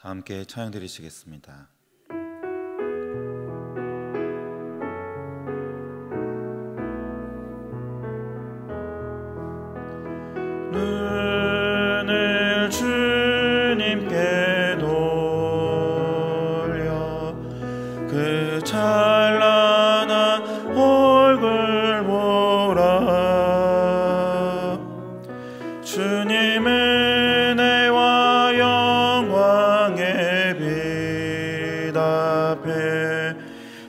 다 함께 찬양 드리시겠습니다. 눈을 주님께 돌려 그 찬란한 얼굴 보라. 주님 은혜와 영광의 빛 앞에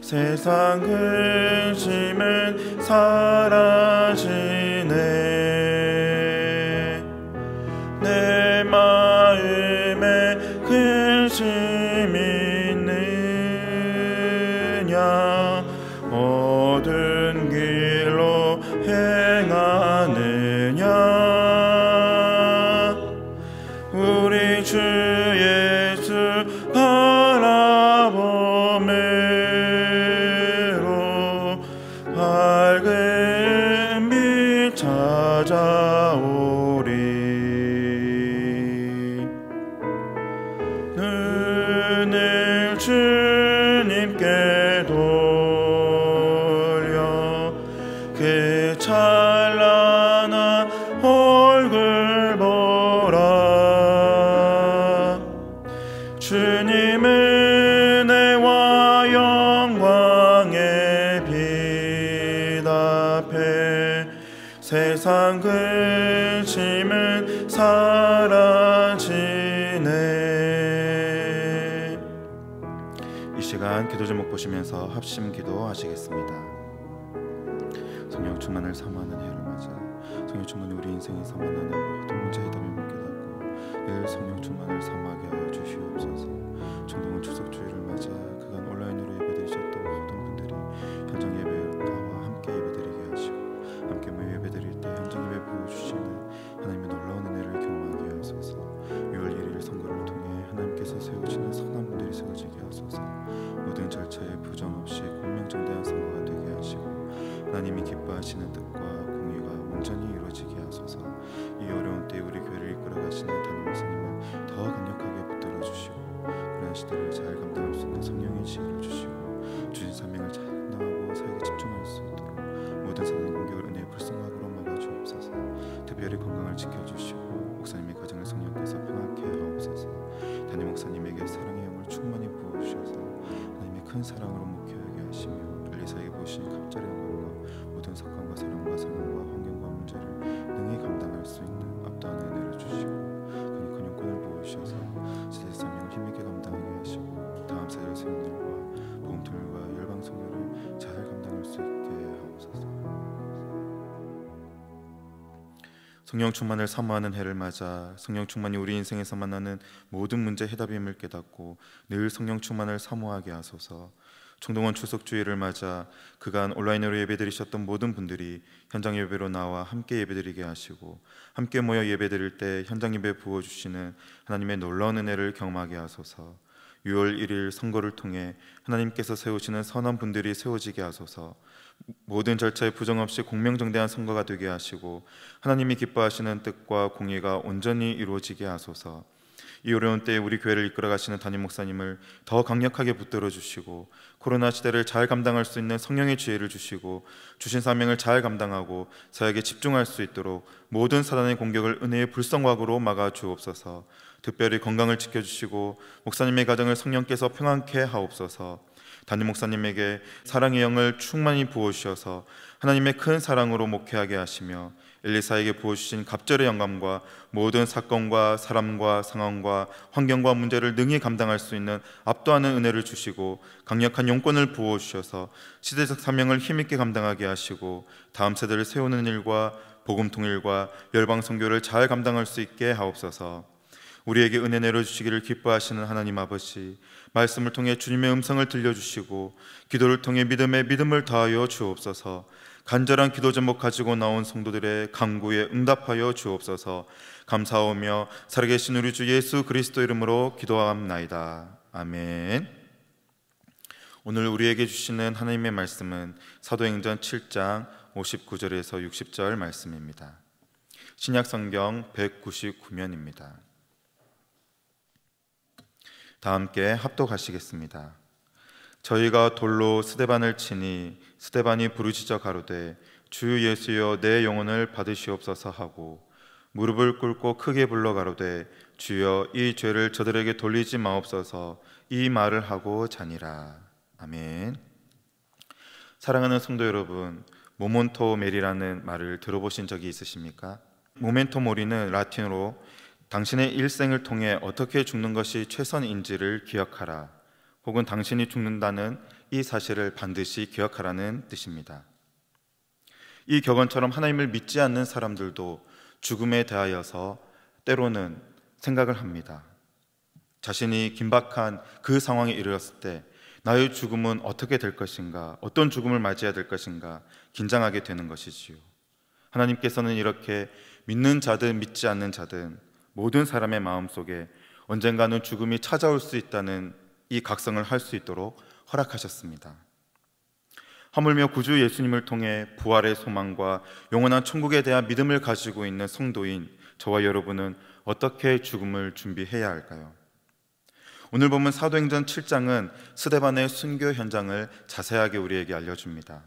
세상 근심은 사라지네. 내 마음에 근심이 있느냐? 어두운 길로 행하느냐? 우리 주 예수 바라봄으로 밝은 빛 찾아오리. 눈을 주님께 돌려 그 찬란한 얼굴 보라. 주님 은혜와 영광의 빛 앞에 세상 근심은 사라지네. 이 시간 기도 제목 보시면서 합심 기도하시겠습니다. 성령 충만을 사모하는 해를 맞아 성령 충만이 우리 인생에서 만나는 모든 문제의 답이 묻게 닫고 늘 성령 충만을 사모하게 하여 주시옵소서. 정동원 추석주일을 맞아 그간 온라인으로 예배드리셨던 모든 분들이 현장 예배에 나와 함께 예배드리게 하시고 함께 모여 예배드릴 때 현장 예배 부어주시는 하나님의 놀라운 은혜를 경험하게 하소서. 6월 1일 선거를 통해 하나님께서 세우시는 선한 분들이 세워지게 하소서. 모든 절차에 부정 없이 공명정대한 선거가 되게 하시고 하나님이 기뻐하시는 뜻과 공의가 온전히 이루어지게 하소서. 이 어려운 때 우리 교회를 이끌어가시는 담임 목사님을 더 강력하게 붙들어 주시고 그런 시대를 잘 감당할 수 있는 성령의 지혜를 주시고 주신 사명을 잘 감당하고 사역에 집중할 수 있도록 모든 사단 공격을 은혜의 불성각으로 막아주옵소서. 특별히 건강을 지켜주시고 목사님의 가정을 성령께서 평안케 하옵소서. 담임 목사님에게 사랑의 영을 충만히 부어주셔서 하나님의 큰 사랑으로 목회하게 하시며 엘리사에게 보이신 갑절의 영광과 모든 사건과 사랑과 상황과 환경과 문제를 능히 감당할 수 있는 압도하는 은혜를 주시고 그니까 영권을 부어주셔서 시대 사명을 힘있게 감당하게 하시고 다음 세대를 세운 일과 복음통일과 열방 선교를 잘 감당할 수 있게 하옵소서. 성령 충만을 사모하는 해를 맞아 성령 충만이 우리 인생에서 만나는 모든 문제 해답임을 깨닫고 늘 성령 충만을 사모하게 하소서. 총동원 추석주일을 맞아 그간 온라인으로 예배드리셨던 모든 분들이 현장 예배로 나와 함께 예배드리게 하시고 함께 모여 예배드릴 때 현장 예배 부어주시는 하나님의 놀라운 은혜를 경험하게 하소서. 6월 1일 선거를 통해 하나님께서 세우시는 선한 분들이 세워지게 하소서. 모든 절차에 부정 없이 공명정대한 선거가 되게 하시고 하나님이 기뻐하시는 뜻과 공의가 온전히 이루어지게 하소서. 이 어려운 때에 우리 교회를 이끌어가시는 담임 목사님을 더 강력하게 붙들어 주시고 코로나 시대를 잘 감당할 수 있는 성령의 지혜를 주시고 주신 사명을 잘 감당하고 사역에 집중할 수 있도록 모든 사단의 공격을 은혜의 불성각으로 막아 주옵소서. 특별히 건강을 지켜주시고 목사님의 가정을 성령께서 평안케 하옵소서. 담임 목사님에게 사랑의 영을 충만히 부어주셔서 하나님의 큰 사랑으로 목회하게 하시며 엘리사에게 부어주신 갑절의 영감과 모든 사건과 사람과 상황과 환경과 문제를 능히 감당할 수 있는 압도하는 은혜를 주시고 강력한 용권을 부어주셔서 시대적 사명을 힘있게 감당하게 하시고 다음 세대를 세우는 일과 복음 통일과 열방 선교를 잘 감당할 수 있게 하옵소서. 우리에게 은혜 내려주시기를 기뻐하시는 하나님 아버지, 말씀을 통해 주님의 음성을 들려주시고 기도를 통해 믿음을 더하여 주옵소서. 간절한 기도 제목 가지고 나온 성도들의 간구에 응답하여 주옵소서. 감사하며 살아계신 우리 주 예수 그리스도 이름으로 기도함나이다. 아멘. 오늘 우리에게 주시는 하나님의 말씀은 사도행전 7장 59절에서 60절 말씀입니다. 신약성경 199면입니다. 다 함께 합독하시겠습니다. 저희가 돌로 스데반을 치니 스데반이 부르짖어 가로되 주 예수여 내 영혼을 받으시옵소서 하고 무릎을 꿇고 크게 불러 가로되 주여 이 죄를 저들에게 돌리지 마옵소서 이 말을 하고 자니라. 아멘. 사랑하는 성도 여러분, 모멘토 메리라는 말을 들어보신 적이 있으십니까? 모멘토 모리는 라틴어로 당신의 일생을 통해 어떻게 죽는 것이 최선인지를 기억하라, 혹은 당신이 죽는다는 이 사실을 반드시 기억하라는 뜻입니다. 이 격언처럼 하나님을 믿지 않는 사람들도 죽음에 대하여서 때로는 생각을 합니다. 자신이 긴박한 그 상황에 이르렀을 때 나의 죽음은 어떻게 될 것인가, 어떤 죽음을 맞이해야 될 것인가 긴장하게 되는 것이지요. 하나님께서는 이렇게 믿는 자든 믿지 않는 자든 모든 사람의 마음속에 언젠가는 죽음이 찾아올 수 있다는 이 각성을 할 수 있도록 허락하셨습니다. 하물며 구주 예수님을 통해 부활의 소망과 영원한 천국에 대한 믿음을 가지고 있는 성도인 저와 여러분은 어떻게 죽음을 준비해야 할까요? 오늘 보면 사도행전 7장은 스데반의 순교 현장을 자세하게 우리에게 알려줍니다.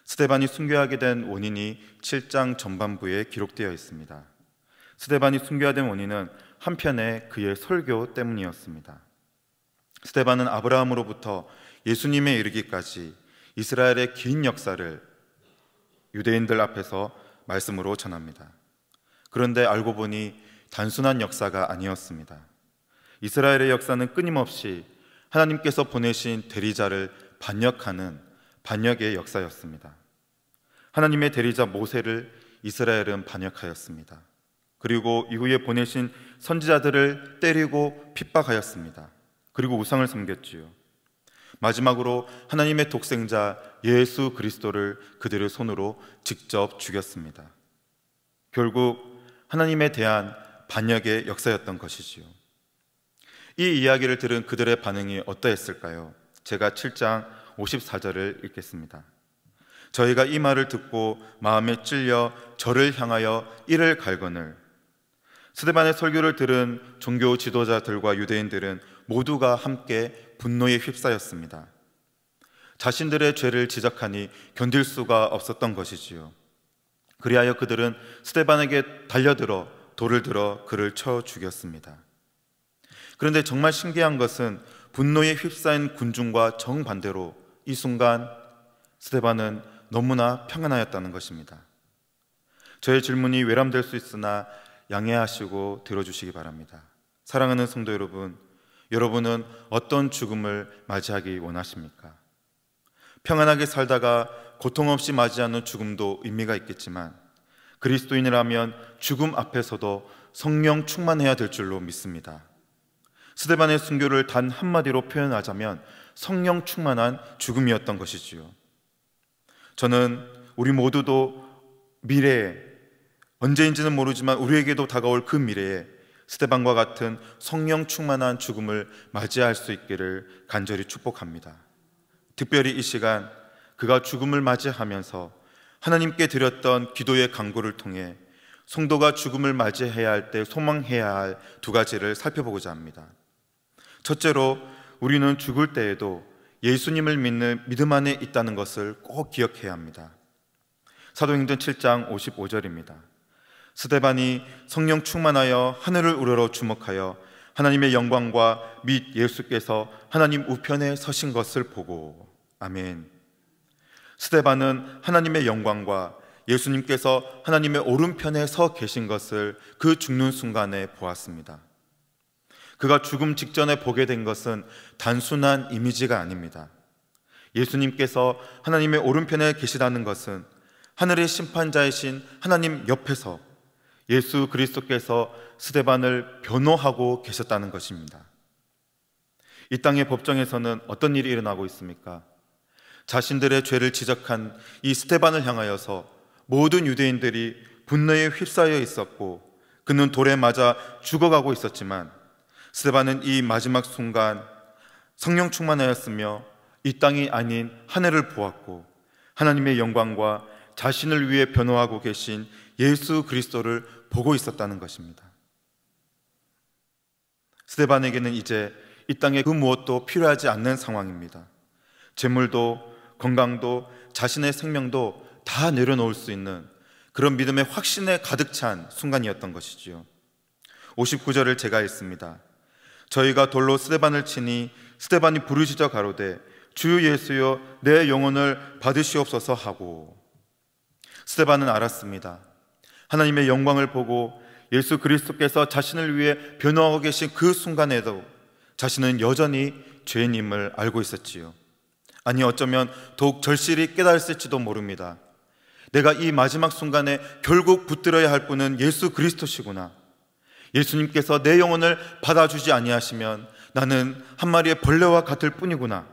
스데반이 순교하게 된 원인이 7장 전반부에 기록되어 있습니다. 스데반이 순교하게 된 원인은 한편에 그의 설교 때문이었습니다. 스데반은 아브라함으로부터 예수님에 이르기까지 이스라엘의 긴 역사를 유대인들 앞에서 말씀으로 전합니다. 그런데 알고 보니 단순한 역사가 아니었습니다. 이스라엘의 역사는 끊임없이 하나님께서 보내신 대리자를 반역하는 반역의 역사였습니다. 하나님의 대리자 모세를 이스라엘은 반역하였습니다. 그리고 이후에 보내신 선지자들을 때리고 핍박하였습니다. 그리고 우상을 섬겼지요. 마지막으로 하나님의 독생자 예수 그리스도를 그들의 손으로 직접 죽였습니다. 결국 하나님에 대한 반역의 역사였던 것이지요. 이 이야기를 들은 그들의 반응이 어떠했을까요? 제가 7장 54절을 읽겠습니다. 저희가 이 말을 듣고 마음에 찔려 저를 향하여 이를 갈거늘. 스데반의 설교를 들은 종교 지도자들과 유대인들은 모두가 함께 분노에 휩싸였습니다. 자신들의 죄를 지적하니 견딜 수가 없었던 것이지요. 그리하여 그들은 스데반에게 달려들어 돌을 들어 그를 쳐 죽였습니다. 그런데 정말 신기한 것은 분노에 휩싸인 군중과 정반대로 이 순간 스데반은 너무나 평안하였다는 것입니다. 저의 질문이 외람될 수 있으나 양해하시고 들어주시기 바랍니다. 사랑하는 성도 여러분, 여러분은 어떤 죽음을 맞이하기 원하십니까? 평안하게 살다가 고통 없이 맞이하는 죽음도 의미가 있겠지만 그리스도인이라면 죽음 앞에서도 성령 충만해야 될 줄로 믿습니다. 스데반의 순교를 단 한마디로 표현하자면 성령 충만한 죽음이었던 것이지요. 저는 우리 모두도 미래에, 언제인지는 모르지만 우리에게도 다가올 그 미래에 스데반과 같은 성령 충만한 죽음을 맞이할 수 있기를 간절히 축복합니다. 특별히 이 시간 그가 죽음을 맞이하면서 하나님께 드렸던 기도의 간구를 통해 성도가 죽음을 맞이해야 할 때 소망해야 할 두 가지를 살펴보고자 합니다. 첫째로 우리는 죽을 때에도 예수님을 믿는 믿음 안에 있다는 것을 꼭 기억해야 합니다. 사도행전 7장 55절입니다. 스데반이 성령 충만하여 하늘을 우러러 주목하여 하나님의 영광과 및 예수께서 하나님 우편에 서신 것을 보고. 아멘. 스데반은 하나님의 영광과 예수님께서 하나님의 오른편에 서 계신 것을 그 죽는 순간에 보았습니다. 그가 죽음 직전에 보게 된 것은 단순한 이미지가 아닙니다. 예수님께서 하나님의 오른편에 계시다는 것은 하늘의 심판자이신 하나님 옆에서 예수 그리스도께서 스데반을 변호하고 계셨다는 것입니다. 이 땅의 법정에서는 어떤 일이 일어나고 있습니까? 자신들의 죄를 지적한 이 스데반을 향하여서 모든 유대인들이 분노에 휩싸여 있었고 그는 돌에 맞아 죽어가고 있었지만 스데반은 이 마지막 순간 성령 충만하였으며 이 땅이 아닌 하늘을 보았고 하나님의 영광과 자신을 위해 변호하고 계신 예수 그리스도를 보고 있었다는 것입니다. 스데반에게는 이제 이 땅에 그 무엇도 필요하지 않는 상황입니다. 재물도 건강도 자신의 생명도 다 내려놓을 수 있는 그런 믿음의 확신에 가득 찬 순간이었던 것이지요. 59절을 제가 읽습니다. 저희가 돌로 스데반을 치니 스데반이 부르짖어 가로되 주 예수여 내 영혼을 받으시옵소서 하고. 스데반은 알았습니다. 하나님의 영광을 보고 예수 그리스도께서 자신을 위해 변호하고 계신 그 순간에도 자신은 여전히 죄인임을 알고 있었지요. 아니 어쩌면 더욱 절실히 깨달았을지도 모릅니다. 내가 이 마지막 순간에 결국 붙들어야 할 분은 예수 그리스도시구나. 예수님께서 내 영혼을 받아주지 아니하시면 나는 한 마리의 벌레와 같을 뿐이구나.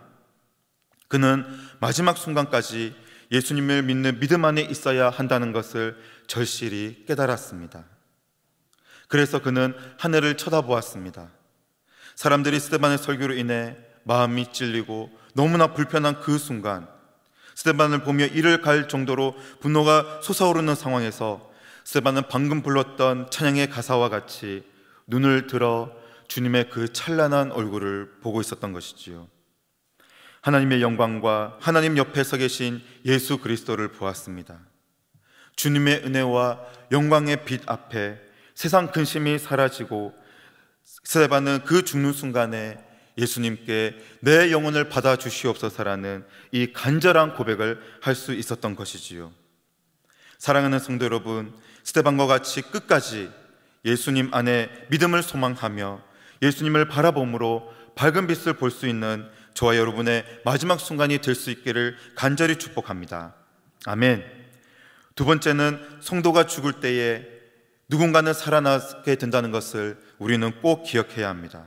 그는 마지막 순간까지 예수님을 믿는 믿음 안에 있어야 한다는 것을 절실히 깨달았습니다. 그래서 그는 하늘을 쳐다보았습니다. 사람들이 스데반의 설교로 인해 마음이 찔리고 너무나 불편한 그 순간, 스데반을 보며 이를 갈 정도로 분노가 솟아오르는 상황에서 스데반은 방금 불렀던 찬양의 가사와 같이 눈을 들어 주님의 그 찬란한 얼굴을 보고 있었던 것이지요. 하나님의 영광과 하나님 옆에 서 계신 예수 그리스도를 보았습니다. 주님의 은혜와 영광의 빛 앞에 세상 근심이 사라지고 스데반은 그 죽는 순간에 예수님께 내 영혼을 받아주시옵소서라는 이 간절한 고백을 할 수 있었던 것이지요. 사랑하는 성도 여러분, 스데반과 같이 끝까지 예수님 안에 믿음을 소망하며 예수님을 바라봄으로 밝은 빛을 볼 수 있는 저와 여러분의 마지막 순간이 될 수 있기를 간절히 축복합니다. 아멘. 두 번째는 성도가 죽을 때에 누군가는 살아나게 된다는 것을 우리는 꼭 기억해야 합니다.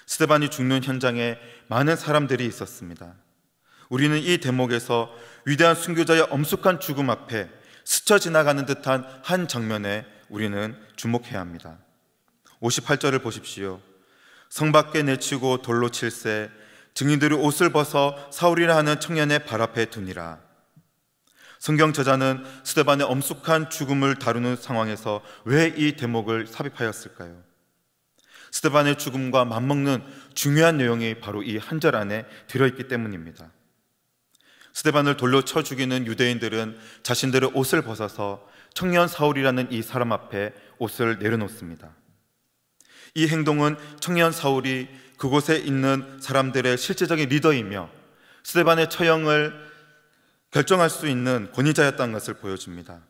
스데반이 죽는 현장에 많은 사람들이 있었습니다. 우리는 이 대목에서 위대한 순교자의 엄숙한 죽음 앞에 스쳐 지나가는 듯한 한 장면에 우리는 주목해야 합니다. 58절을 보십시오. 성 밖에 내치고 돌로 칠세 증인들이 옷을 벗어 사울이라 하는 청년의 발 앞에 두니라. 성경 저자는 스데반의 엄숙한 죽음을 다루는 상황에서 왜 이 대목을 삽입하였을까요? 스데반의 죽음과 맞먹는 중요한 내용이 바로 이 한 절 안에 들어있기 때문입니다. 스데반을 돌로 쳐 죽이는 유대인들은 자신들의 옷을 벗어서 청년 사울이라는 이 사람 앞에 옷을 내려놓습니다. 이 행동은 청년 사울이 그곳에 있는 사람들의 실제적인 리더이며 스데반의 처형을 결정할 수 있는 권위자였다는 것을 보여줍니다.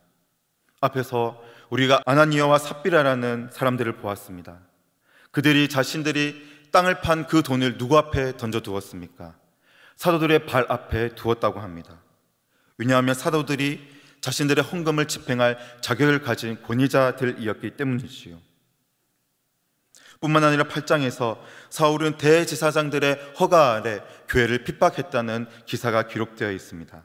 앞에서 우리가 아나니아와 삽비라라는 사람들을 보았습니다. 그들이 자신들이 땅을 판 그 돈을 누구 앞에 던져두었습니까? 사도들의 발 앞에 두었다고 합니다. 왜냐하면 사도들이 자신들의 헌금을 집행할 자격을 가진 권위자들이었기 때문이지요. 뿐만 아니라 8장에서 사울은 대제사장들의 허가 아래 교회를 핍박했다는 기사가 기록되어 있습니다.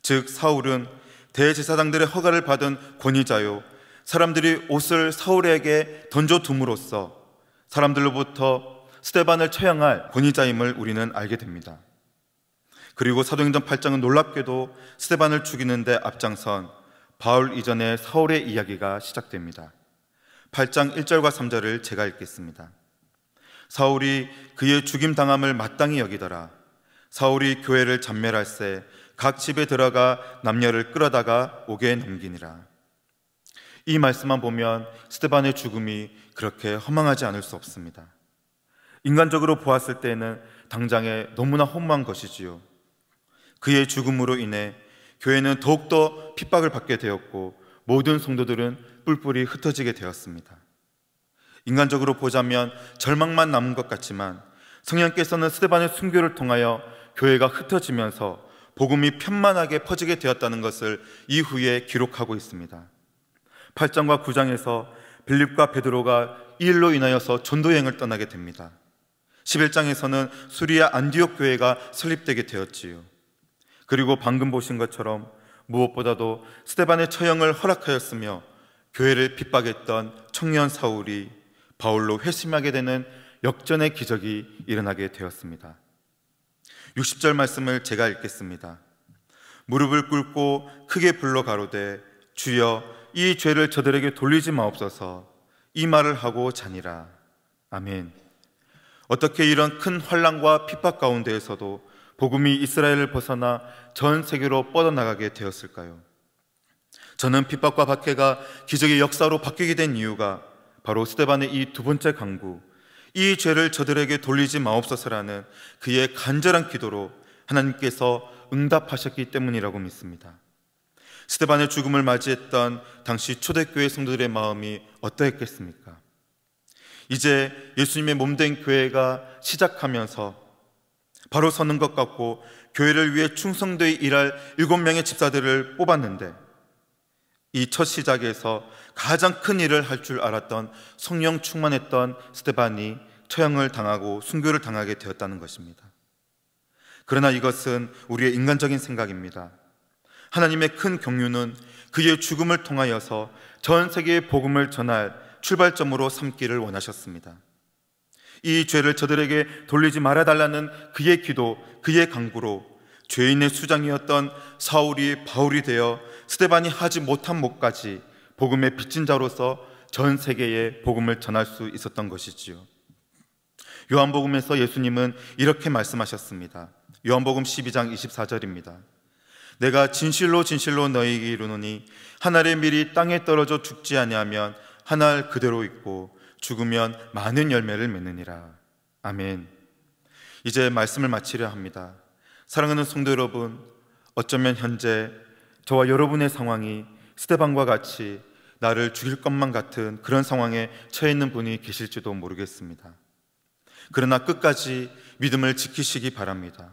즉 사울은 대제사장들의 허가를 받은 권위자요, 사람들이 옷을 사울에게 던져둠으로써 사람들로부터 스데반을 처형할 권위자임을 우리는 알게 됩니다. 그리고 사도행전 8장은 놀랍게도 스데반을 죽이는데 앞장선 바울 이전의 사울의 이야기가 시작됩니다. 8장 1절과 3절을 제가 읽겠습니다. 사울이 그의 죽임당함을 마땅히 여기더라. 사울이 교회를 잔멸할새 각 집에 들어가 남녀를 끌어다가 옥에 넘기니라. 이 말씀만 보면 스데반의 죽음이 그렇게 허망하지 않을 수 없습니다. 인간적으로 보았을 때는 당장에 너무나 허무한 것이지요. 그의 죽음으로 인해 교회는 더욱더 핍박을 받게 되었고 모든 성도들은 뿔뿔이 흩어지게 되었습니다. 인간적으로 보자면 절망만 남은 것 같지만 성령께서는 스데반의 순교를 통하여 교회가 흩어지면서 복음이 편만하게 퍼지게 되었다는 것을 이후에 기록하고 있습니다. 8장과 9장에서 빌립과 베드로가 이 일로 인하여서 전도여행을 떠나게 됩니다. 11장에서는 수리아 안디옥 교회가 설립되게 되었지요. 그리고 방금 보신 것처럼 무엇보다도 스데반의 처형을 허락하였으며 교회를 핍박했던 청년 사울이 바울로 회심하게 되는 역전의 기적이 일어나게 되었습니다. 60절 말씀을 제가 읽겠습니다. 무릎을 꿇고 크게 불러 가로되 주여 이 죄를 저들에게 돌리지 마옵소서. 이 말을 하고 자니라. 아멘. 어떻게 이런 큰 환난과 핍박 가운데에서도 복음이 이스라엘을 벗어나 전 세계로 뻗어나가게 되었을까요? 저는 핍박과 박해가 기적의 역사로 바뀌게 된 이유가 바로 스데반의 이 두 번째 강구, 이 죄를 저들에게 돌리지 마옵소서라는 그의 간절한 기도로 하나님께서 응답하셨기 때문이라고 믿습니다. 스데반의 죽음을 맞이했던 당시 초대교회 성도들의 마음이 어떠했겠습니까? 이제 예수님의 몸된 교회가 시작하면서 바로 서는 것 같고 교회를 위해 충성되이 일할 7명의 집사들을 뽑았는데 이 첫 시작에서 가장 큰 일을 할 줄 알았던 성령 충만했던 스데반이 처형을 당하고 순교를 당하게 되었다는 것입니다. 그러나 이것은 우리의 인간적인 생각입니다. 하나님의 큰 경륜은 그의 죽음을 통하여서 전 세계에 복음을 전할 출발점으로 삼기를 원하셨습니다. 이 죄를 저들에게 돌리지 말아달라는 그의 기도, 그의 간구로 죄인의 수장이었던 사울이 바울이 되어 스데반이 하지 못한 몫까지 복음의 빚진 자로서 전 세계에 복음을 전할 수 있었던 것이지요. 요한복음에서 예수님은 이렇게 말씀하셨습니다. 요한복음 12장 24절입니다. 내가 진실로 진실로 너희에게 이르노니 한 알의 밀이 땅에 떨어져 죽지 아니하면 한 알 그대로 있고 죽으면 많은 열매를 맺느니라. 아멘. 이제 말씀을 마치려 합니다. 사랑하는 성도 여러분, 어쩌면 현재 저와 여러분의 상황이 스데반과 같이 나를 죽일 것만 같은 그런 상황에 처해 있는 분이 계실지도 모르겠습니다. 그러나 끝까지 믿음을 지키시기 바랍니다.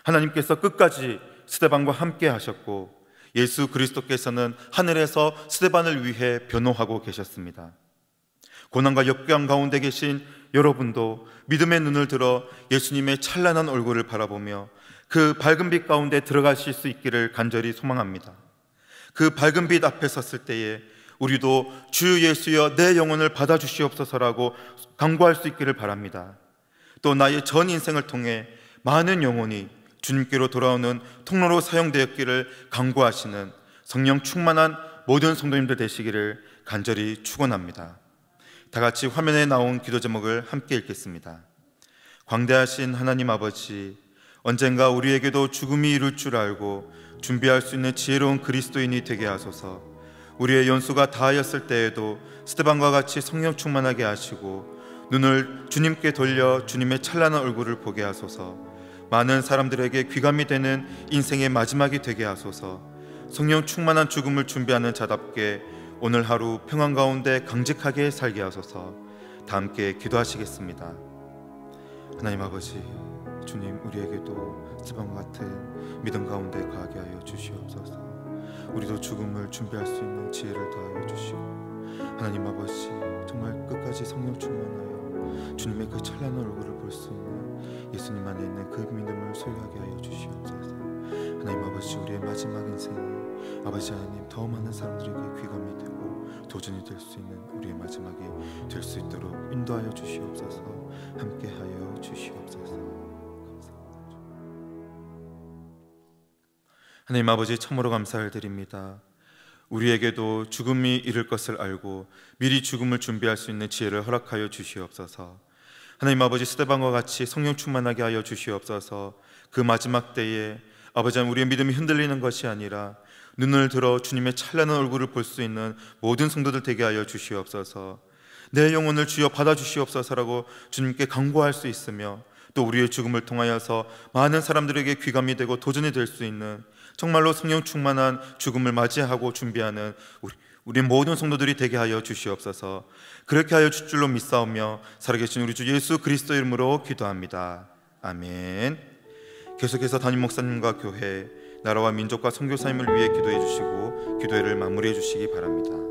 하나님께서 끝까지 스데반과 함께 하셨고 예수 그리스도께서는 하늘에서 스데반을 위해 변호하고 계셨습니다. 고난과 역경 가운데 계신 여러분도 믿음의 눈을 들어 예수님의 찬란한 얼굴을 바라보며 그 밝은 빛 가운데 들어가실 수 있기를 간절히 소망합니다. 그 밝은 빛 앞에 섰을 때에 우리도 주 예수여 내 영혼을 받아주시옵소서라고 간구할 수 있기를 바랍니다. 또 나의 전 인생을 통해 많은 영혼이 주님께로 돌아오는 통로로 사용되었기를 간구하시는 성령 충만한 모든 성도님들 되시기를 간절히 축원합니다. 다 같이 화면에 나온 기도 제목을 함께 읽겠습니다. 광대하신 하나님 아버지, 언젠가 우리에게도 죽음이 이룰 줄 알고 준비할 수 있는 지혜로운 그리스도인이 되게 하소서. 우리의 연수가 다하였을 때에도 스데반과 같이 성령 충만하게 하시고 눈을 주님께 돌려 주님의 찬란한 얼굴을 보게 하소서. 많은 사람들에게 귀감이 되는 인생의 마지막이 되게 하소서. 성령 충만한 죽음을 준비하는 자답게 오늘 하루 평안 가운데 강직하게 살게 하소서. 다 함께 기도하시겠습니다. 하나님 아버지, 주님, 우리에게도 스데반과 같은 믿음 가운데 가게 하여 주시옵소서. 우리도 죽음을 준비할 수 있는 지혜를 더하여 주시고, 하나님 아버지, 정말 끝까지 성령 충만하여 주님의 그 찬란한 얼굴을 볼 수 있는 예수님 안에 있는 그 믿음을 소유하게 하여 주시옵소서. 하나님 아버지, 우리의 마지막 인생이 아버지 하나님 더 많은 사람들에게 귀감이 되고 도전이 될 수 있는 우리의 마지막이 될 수 있도록 인도하여 주시옵소서. 함께하여 주시옵소서. 하나님 아버지, 참으로 감사를 드립니다. 우리에게도 죽음이 이를 것을 알고 미리 죽음을 준비할 수 있는 지혜를 허락하여 주시옵소서. 하나님 아버지, 스데반과 같이 성령 충만하게 하여 주시옵소서. 그 마지막 때에 아버지, 우리의 믿음이 흔들리는 것이 아니라 눈을 들어 주님의 찬란한 얼굴을 볼 수 있는 모든 성도들 되게 하여 주시옵소서. 내 영혼을 주여 받아주시옵소서라고 주님께 간구할 수 있으며, 또 우리의 죽음을 통하여서 많은 사람들에게 귀감이 되고 도전이 될 수 있는 정말로 성령 충만한 죽음을 맞이하고 준비하는 우리 모든 성도들이 되게 하여 주시옵소서. 그렇게 하여 줄 줄로 믿사오며 살아계신 우리 주 예수 그리스도 이름으로 기도합니다. 아멘. 계속해서 담임 목사님과 교회, 나라와 민족과 선교사님을 위해 기도해 주시고 기도회를 마무리해 주시기 바랍니다.